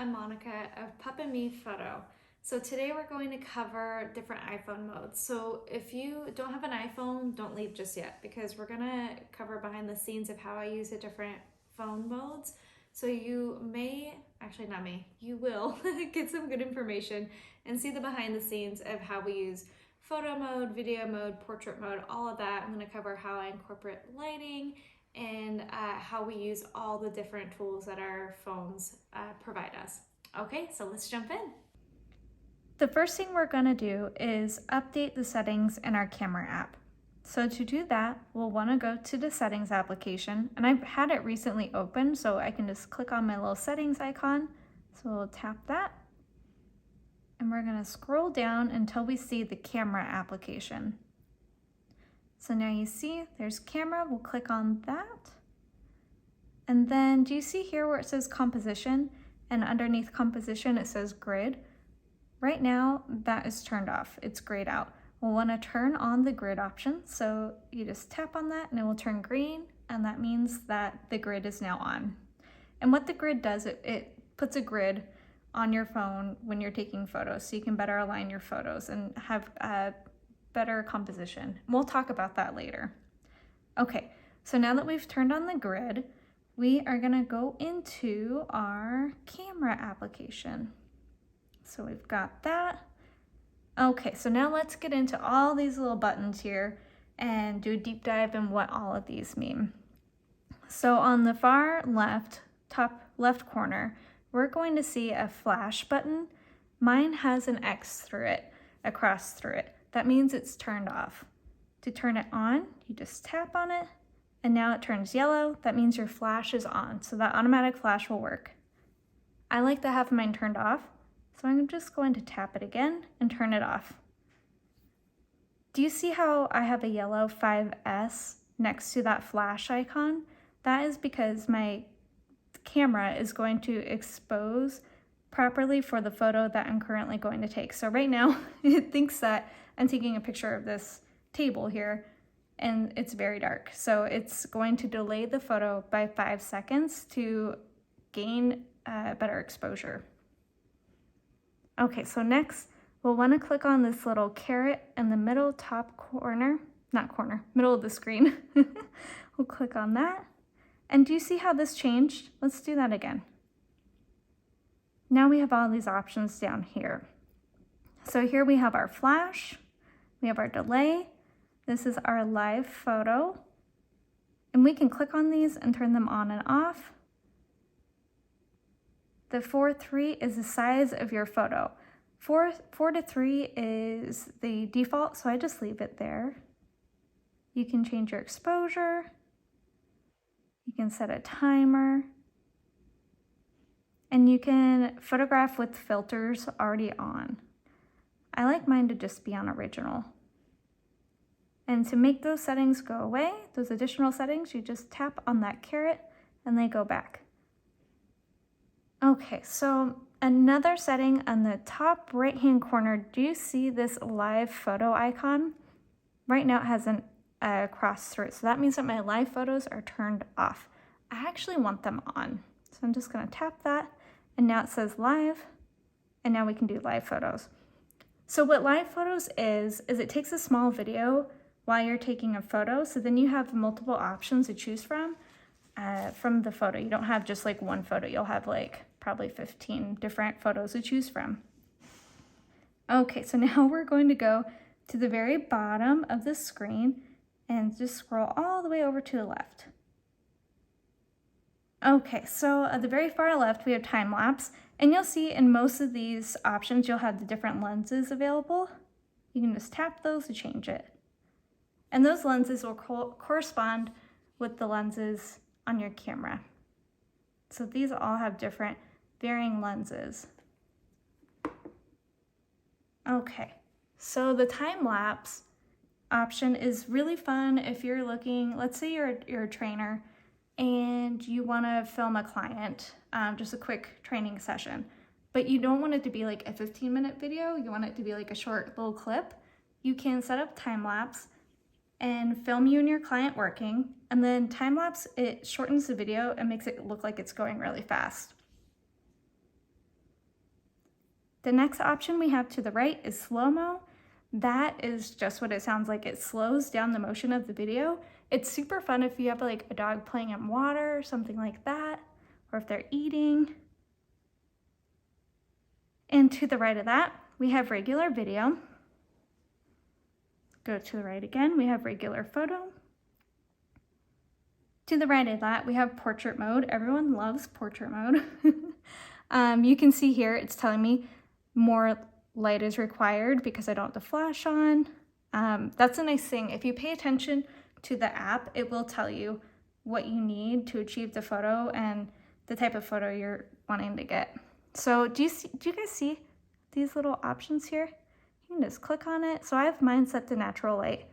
I'm Monica of Pup and Me Photo. So today we're going to cover different iPhone modes. So if you don't have an iPhone, don't leave just yet because we're gonna cover behind the scenes of how I use the different phone modes. So you may, actually not me, you will get some good information and see the behind the scenes of how we use photo mode, video mode, portrait mode, all of that. I'm gonna cover how I incorporate lighting and how we use all the different tools that our phones provide us. Okay, so let's jump in. The first thing we're going to do is update the settings in our camera app. So to do that, we'll want to go to the settings application, and I've had it recently open, so I can just click on my little settings icon. So we'll tap that, and we're going to scroll down until we see the camera application. So now you see there's camera, we'll click on that. And then do you see here where it says composition and underneath composition it says grid? Right now that is turned off, it's grayed out. We'll want to turn on the grid option. So you just tap on that and it will turn green, and that means that the grid is now on. And what the grid does, it puts a grid on your phone when you're taking photos so you can better align your photos and have a better composition. We'll talk about that later. Okay, so now that we've turned on the grid, we are gonna go into our camera application. So we've got that. Okay, so now let's get into all these little buttons here and do a deep dive in what all of these mean. So on the far left, top left corner, we're going to see a flash button. Mine has an X through it, across through it. That means it's turned off. To turn it on, you just tap on it, and now it turns yellow. That means your flash is on, so that automatic flash will work. I like to have mine turned off, so I'm just going to tap it again and turn it off. Do you see how I have a yellow 5S next to that flash icon? That is because my camera is going to expose properly for the photo that I'm currently going to take. So right now, it thinks that I'm taking a picture of this table here, and it's very dark. So it's going to delay the photo by 5 seconds to gain better exposure. Okay, so next we'll want to click on this little caret in the middle top corner, middle of the screen. We'll click on that. And do you see how this changed? Let's do that again. Now we have all these options down here. So here we have our flash, we have our delay, this is our live photo, and we can click on these and turn them on and off. The 4:3 is the size of your photo. 4:3 is the default, so I just leave it there. You can change your exposure, you can set a timer, and you can photograph with filters already on. I like mine to just be on original. And to make those settings go away, those additional settings, you just tap on that caret and they go back. Okay, so another setting on the top right-hand corner, do you see this live photo icon? Right now it has an cross through it, so that means that my live photos are turned off. I actually want them on. So I'm just gonna tap that, and now it says live, and now we can do live photos. So what live photos is it takes a small video while you're taking a photo, so then you have multiple options to choose from the photo. You don't have just like one photo, you'll have like probably 15 different photos to choose from. Okay, so now we're going to go to the very bottom of the screen and just scroll all the way over to the left. Okay, so at the very far left, we have time lapse, and you'll see in most of these options, you'll have the different lenses available. You can just tap those to change it. And those lenses will correspond with the lenses on your camera. So these all have different varying lenses. Okay, so the time lapse option is really fun if you're looking, let's say you're a trainer and you want to film a client, just a quick training session, but you don't want it to be like a 15-minute video, you want it to be like a short little clip. You can set up time lapse and film you and your client working, and then time lapse, it shortens the video and makes it look like it's going really fast. The next option we have to the right is slow-mo. That is just what it sounds like. It slows down the motion of the video. It's super fun if you have like a dog playing in water or something like that, or if they're eating. And to the right of that, we have regular video. Go to the right again, we have regular photo. To the right of that, we have portrait mode. Everyone loves portrait mode. You can see here, it's telling me more light is required because I don't have the flash on. That's a nice thing. If you pay attention to the app, it will tell you what you need to achieve the photo and the type of photo you're wanting to get. So do you guys see these little options here? You can just click on it. So I have mine set to natural light,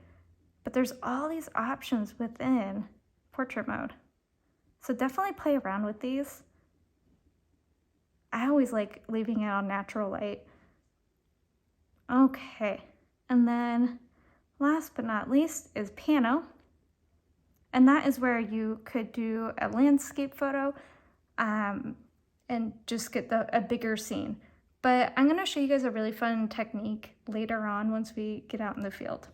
but there's all these options within portrait mode. So definitely play around with these. I always like leaving it on natural light. Okay, and then last but not least is pano. And that is where you could do a landscape photo and just get a bigger scene. But I'm gonna show you guys a really fun technique later on once we get out in the field.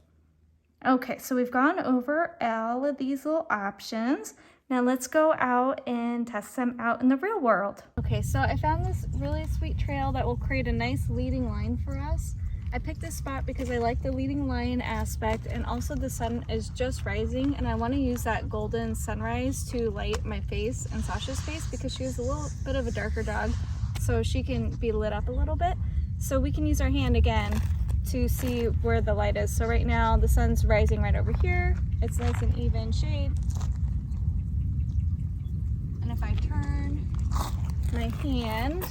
Okay, so we've gone over all of these little options. Now let's go out and test them out in the real world. Okay, so I found this really sweet trail that will create a nice leading line for us. I picked this spot because I like the leading line aspect, and also the sun is just rising and I want to use that golden sunrise to light my face and Sasha's face because she is a little bit of a darker dog, so she can be lit up a little bit. So we can use our hand again to see where the light is. So right now the sun's rising right over here. It's nice and even shade. And if I turn my hand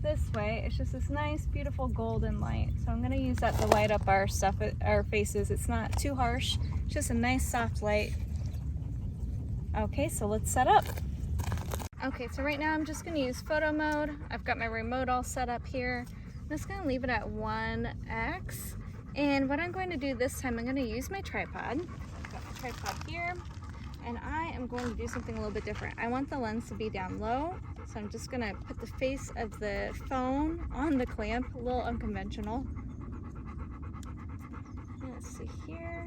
this way, it's just this nice beautiful golden light. So I'm going to use that to light up our stuff, our faces. It's not too harsh, it's just a nice soft light. Okay, so let's set up. Okay, so right now I'm just going to use photo mode. I've got my remote all set up here. I'm just going to leave it at 1x, and what I'm going to do this time, I'm going to use my tripod. I've got my tripod here, and I am going to do something a little bit different. I want the lens to be down low, so I'm just going to put the face of the phone on the clamp, a little unconventional. Let's see here,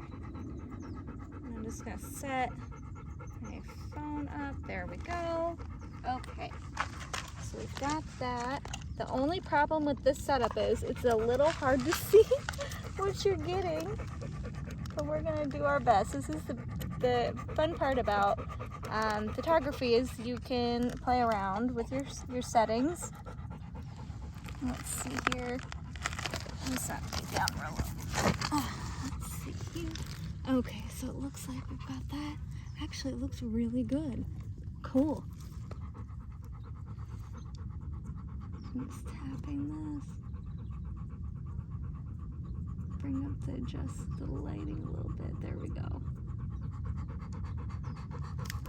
and I'm just going to set my phone up. There we go. Okay, so we've got that. The only problem with this setup is it's a little hard to see what you're getting, but we're gonna do our best. This is the fun part about photography, is you can play around with your settings. Let's see here. Let's not take down real low. Let's see here. Okay, so it looks like we've got that. Actually, it looks really good. Cool. I'm just tapping this. Bring up adjust the lighting a little bit. There we go.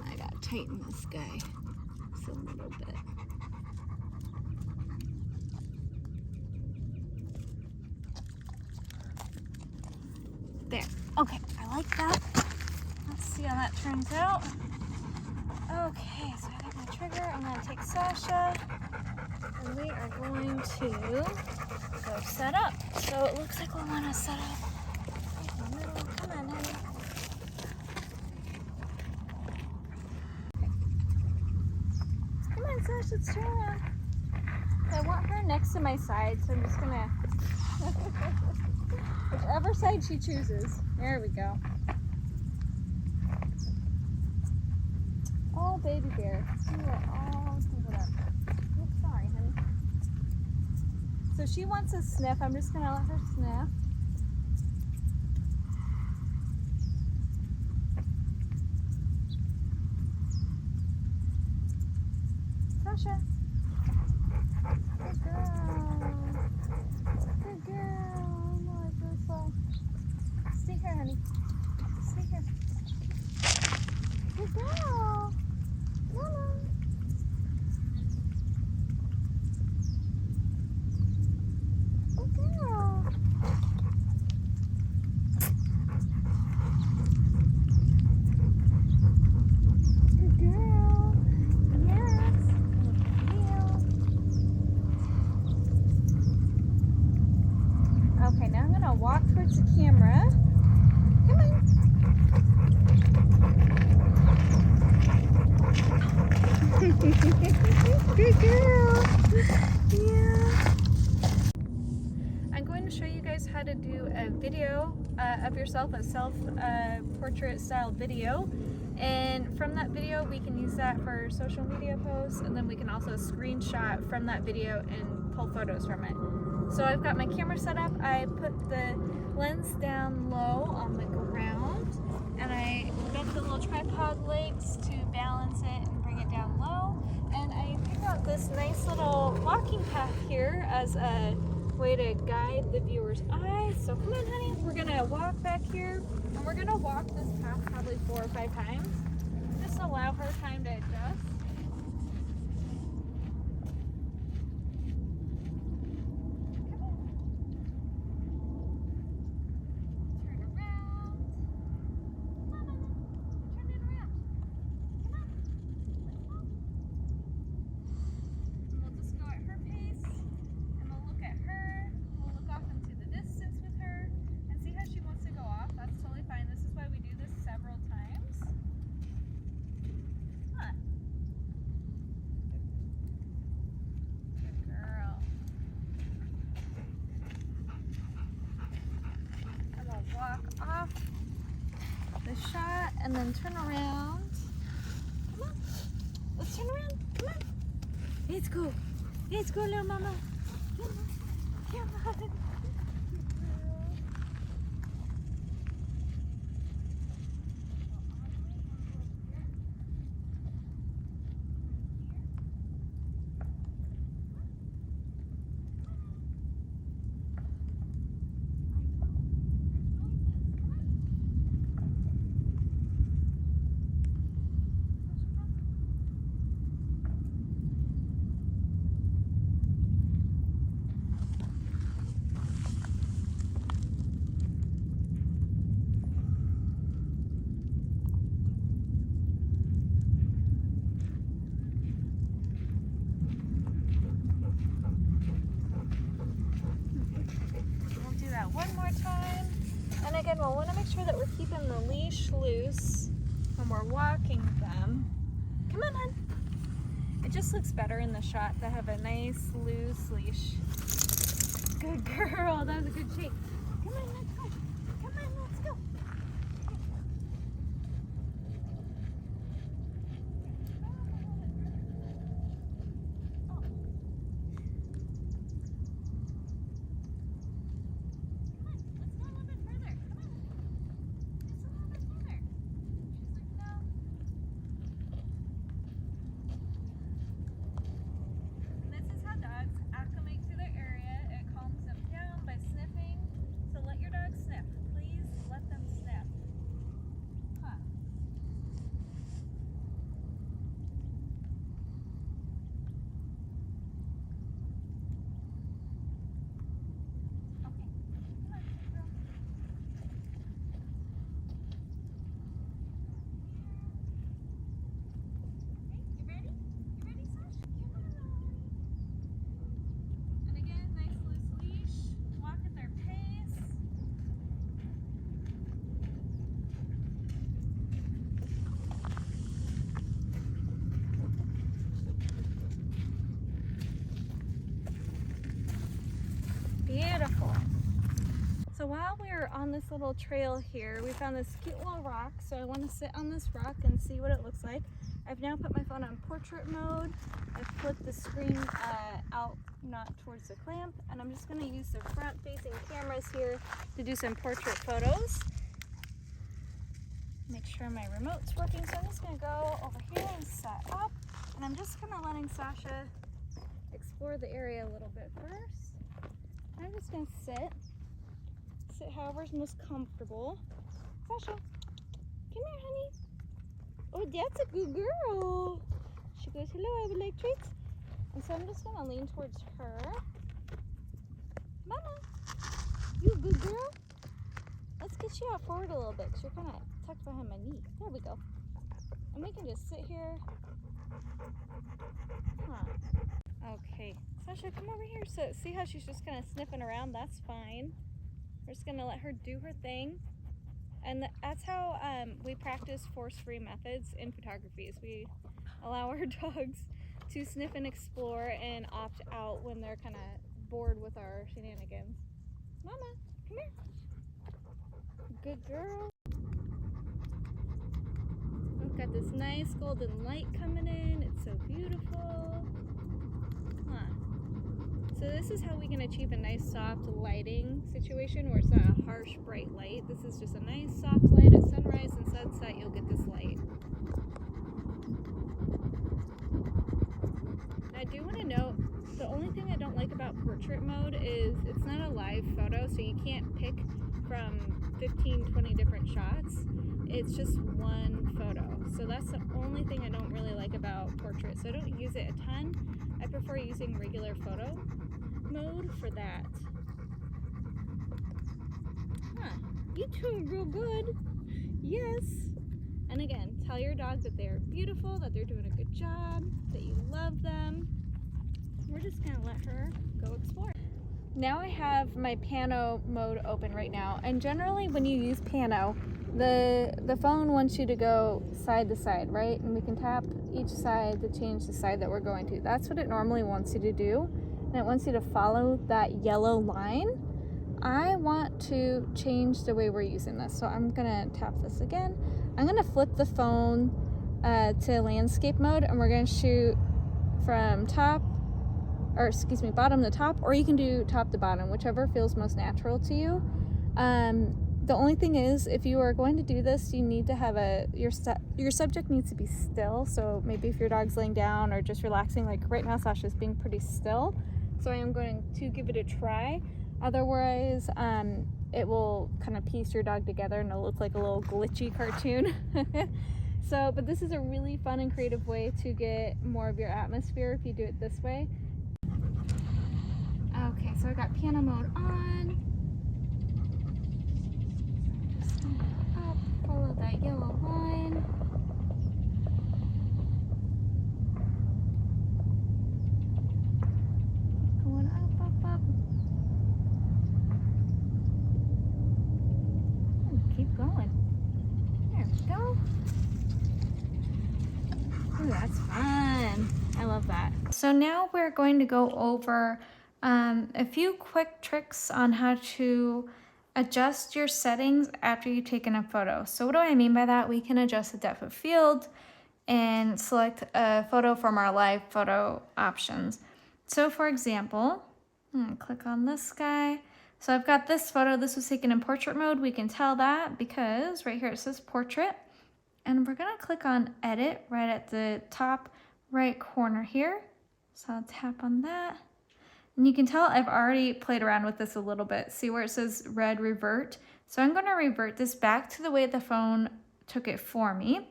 I gotta tighten this guy just a little bit. There. Okay, I like that. Let's see how that turns out. Okay, so I got my trigger. I'm gonna take Sasha, and we are going to go set up. So it looks like we want to set up right in the middle. Come on, honey. Come on, Sasha, let's turn around. I want her next to my side, so I'm just gonna whichever side she chooses. There we go. Oh, baby bear, you are all covered up. Oh, sorry, honey. So she wants a sniff. I'm just gonna let her sniff. Sasha. Good girl. Good girl. No, it's really slow. Stay here, honey. Stay here. Good girl. Mama. Good girl. Good girl. Yes. gonna walk towards the camera. Come on. Good girl. Yeah. I'm going to show you guys how to do a video of yourself, a self-portrait style video. And from that video, we can use that for social media posts, and then we can also screenshot from that video and pull photos from it. So I've got my camera set up. I put the lens down low on the ground, and I bent the little tripod legs to balance it and bring it down low. And I picked out this nice little walking path here as a way to guide the viewer's eyes. So come on, honey, we're gonna walk back here, and we're gonna walk this path probably 4 or 5 times. Just allow her time to adjust. Off the shot and then turn around. Come on, let's turn around. Come on. Let's go. Let's go, little mama. Come on. Come on. One more time. And again, we'll want to make sure that we're keeping the leash loose when we're walking them. Come on, hon. It just looks better in the shot to have a nice loose leash. Good girl. That was a good shake. Come on, let's go. Come on, let's go. Beautiful. So while we're on this little trail here, we found this cute little rock. So I want to sit on this rock and see what it looks like. I've now put my phone on portrait mode. I've flipped the screen out, not towards the clamp, and I'm just going to use the front-facing cameras here to do some portrait photos. Make sure my remote's working. So I'm just going to go over here and set up, and I'm just kind of letting Sasha explore the area a little bit first. I'm just going to sit however's most comfortable. Sasha, come here, honey. Oh, that's a good girl. She goes, hello, I would like treats. And so I'm just going to lean towards her. Mama, you a good girl? Let's get you out forward a little bit because you're kind of tucked behind my knee. There we go. And we can just sit here. Huh. Okay. Sasha, come over here. So see how she's just kind of sniffing around? That's fine. We're just gonna let her do her thing. And that's how we practice force-free methods in photography, is we allow our dogs to sniff and explore and opt out when they're kind of bored with our shenanigans. Mama, come here. Good girl. We've got this nice golden light coming in. It's so beautiful. Huh. So this is how we can achieve a nice soft lighting situation where it's not a harsh bright light. This is just a nice soft light. At sunrise and sunset you'll get this light. I do want to note, the only thing I don't like about portrait mode is it's not a live photo, so you can't pick from 15-20 different shots. It's just one photo. So that's the only thing I don't really like about portrait. So I don't use it a ton. I prefer using regular photo mode for that. Huh, you doing real good. Yes. And again, tell your dog that they're beautiful, that they're doing a good job, that you love them. We're just gonna let her go explore. Now I have my pano mode open right now, and generally when you use pano, the phone wants you to go side to side, right? And we can tap each side to change the side that we're going to. That's what it normally wants you to do, and it wants you to follow that yellow line. I want to change the way we're using this, so I'm gonna tap this again. I'm gonna flip the phone to landscape mode, and we're gonna shoot from bottom to top, or you can do top to bottom, whichever feels most natural to you. The only thing is, if you are going to do this, you need to have your subject needs to be still. So maybe if your dog's laying down or just relaxing, like right now Sasha's being pretty still, so I am going to give it a try. Otherwise it will kind of piece your dog together and it'll look like a little glitchy cartoon. So, but this is a really fun and creative way to get more of your atmosphere if you do it this way. Okay, so I got piano mode on. Just up, follow that yellow line. Going up. And keep going. There we go. Ooh, that's fun. I love that. So now we're going to go over a few quick tricks on how to adjust your settings after you've taken a photo. So what do I mean by that? We can adjust the depth of field and select a photo from our live photo options. So for example, I'm gonna click on this guy. So I've got this photo. This was taken in portrait mode. We can tell that because right here it says portrait. And we're gonna click on edit right at the top right corner here. So I'll tap on that. And you can tell I've already played around with this a little bit. See where it says red revert? So I'm gonna revert this back to the way the phone took it for me.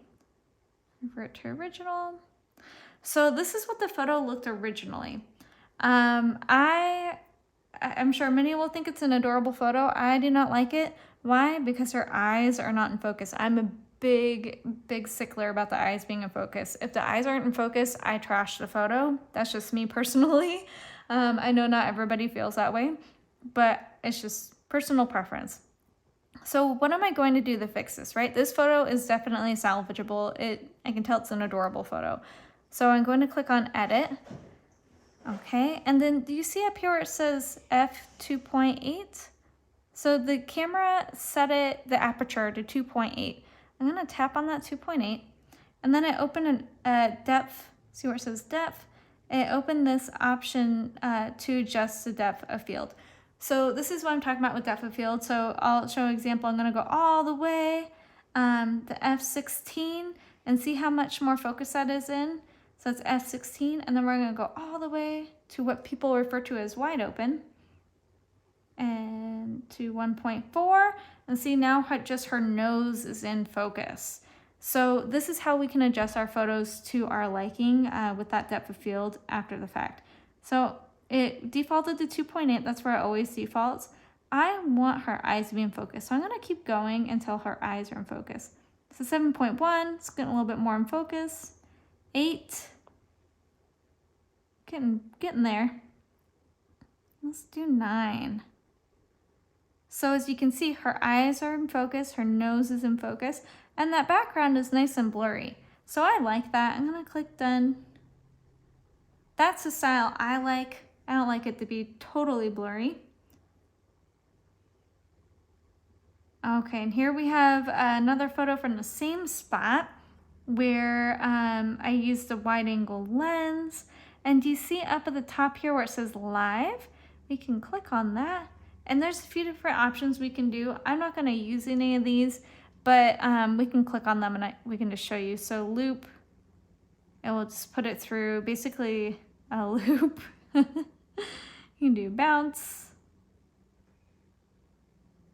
Revert to original. So this is what the photo looked originally. I'm sure many will think it's an adorable photo. I do not like it. Why? Because her eyes are not in focus. I'm a big stickler about the eyes being in focus. If the eyes aren't in focus, I trash the photo. That's just me personally. I know not everybody feels that way, but it's just personal preference. So what am I going to do to fix this, right? This photo is definitely salvageable. I can tell it's an adorable photo. So I'm going to click on edit. Okay, and then do you see up here where it says f2.8? So the camera set the aperture to 2.8. I'm gonna tap on that 2.8, and then I open a depth. See where it says depth? I open this option to adjust the depth of field. So this is what I'm talking about with depth of field. So I'll show an example. I'm gonna go all the way to f16 and see how much more focus that is in. So it's f16, and then we're gonna go all the way to what people refer to as wide open, and to 1.4, and see now just her nose is in focus. So this is how we can adjust our photos to our liking with that depth of field after the fact. So it defaulted to 2.8, that's where it always defaults. I want her eyes to be in focus, so I'm gonna keep going until her eyes are in focus. So 7.1, it's getting a little bit more in focus. 8, getting there. Let's do 9. So as you can see, her eyes are in focus, her nose is in focus, and that background is nice and blurry. So I like that. I'm gonna click done. That's the style I like. I don't like it to be totally blurry. Okay, and here we have another photo from the same spot where I used the wide angle lens. And do you see up at the top here where it says live? We can click on that. And there's a few different options we can do. I'm not gonna use any of these, but we can click on them and we can just show you. So loop, and we'll just put it through basically a loop. You can do bounce.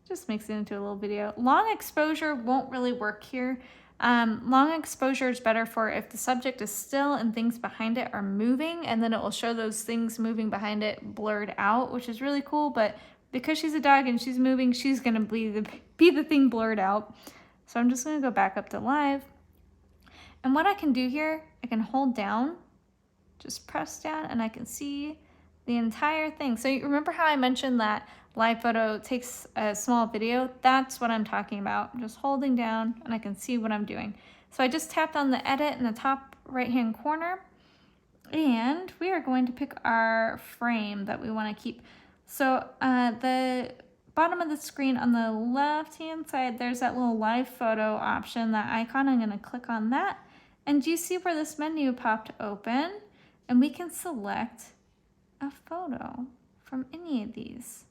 Just makes it into a little video. Long exposure won't really work here. Long exposure is better for if the subject is still and things behind it are moving, and then it will show those things moving behind it blurred out, which is really cool. But because she's a dog and she's moving, she's gonna be the thing blurred out. So I'm just gonna go back up to live. And what I can do here, I can hold down, just press down, and I can see the entire thing. So you remember how I mentioned that live photo takes a small video? That's what I'm talking about. I'm just holding down and I can see what I'm doing. So I just tapped on the edit in the top right hand corner, and we are going to pick our frame that we want to keep. So the bottom of the screen on the left hand side, there's that little live photo option, that icon. I'm going to click on that, and do you see where this menu popped open? And we can select a photo from any of these.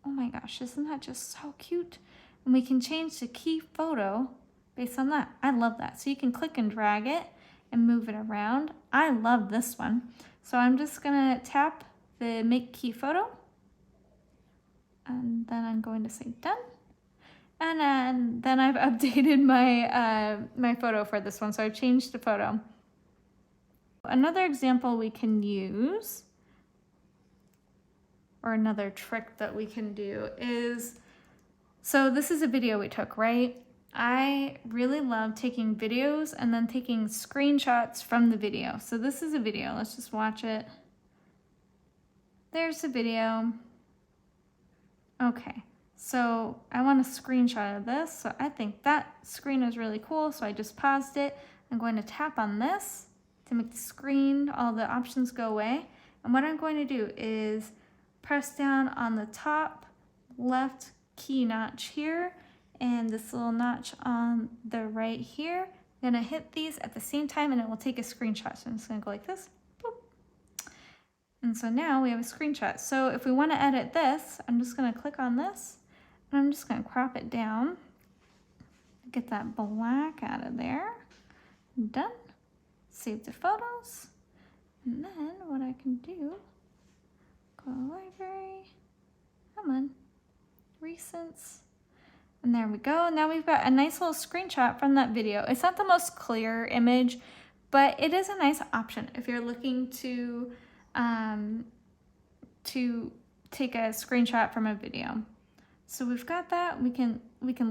Oh my gosh, isn't that just so cute? And we can change the key photo based on that. I love that. So you can click and drag it and move it around. I love this one. So I'm just gonna tap the make key photo, and then I'm going to say done. And then I've updated my, my photo for this one. So I've changed the photo. Another example we can use, or another trick that we can do, is, so this is a video we took, right? I really love taking videos and then taking screenshots from the video. So this is a video, let's just watch it. There's a video. Okay, so I want a screenshot of this. So I think that screen is really cool. So I just paused it. I'm going to tap on this to make the screen, all the options go away. And what I'm going to do is press down on the top left key notch here and this little notch on the right here. I'm gonna hit these at the same time and it will take a screenshot. So I'm just gonna go like this. Boop. And so now we have a screenshot. So if we want to edit this, I'm just gonna click on this and I'm just gonna crop it down. Get that black out of there. Done. Save the photos. And then what I can do, go to library, come on, recents, and there we go. Now we've got a nice little screenshot from that video. It's not the most clear image, but it is a nice option if you're looking to take a screenshot from a video. So we've got that. We can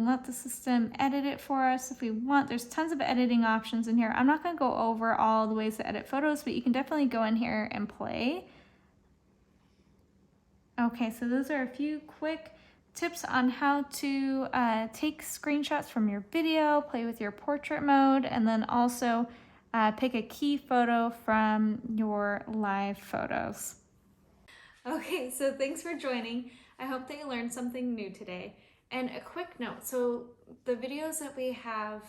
let the system edit it for us if we want. There's tons of editing options in here. I'm not going to go over all the ways to edit photos, but you can definitely go in here and play. Okay, so those are a few quick tips on how to take screenshots from your video, play with your portrait mode, and then also pick a key photo from your live photos. Okay, so thanks for joining. I hope that you learned something new today. And a quick note, so the videos that we have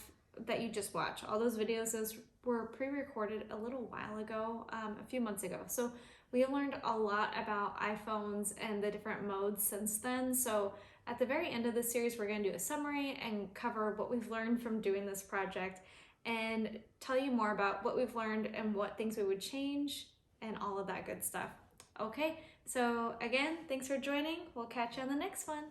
that you just watched, all those videos, those were pre-recorded a little while ago, a few months ago. So we learned a lot about iPhones and the different modes since then. So at the very end of the series, we're going to do a summary and cover what we've learned from doing this project and tell you more about what we've learned and what things we would change and all of that good stuff. Okay, so again, thanks for joining. We'll catch you on the next one.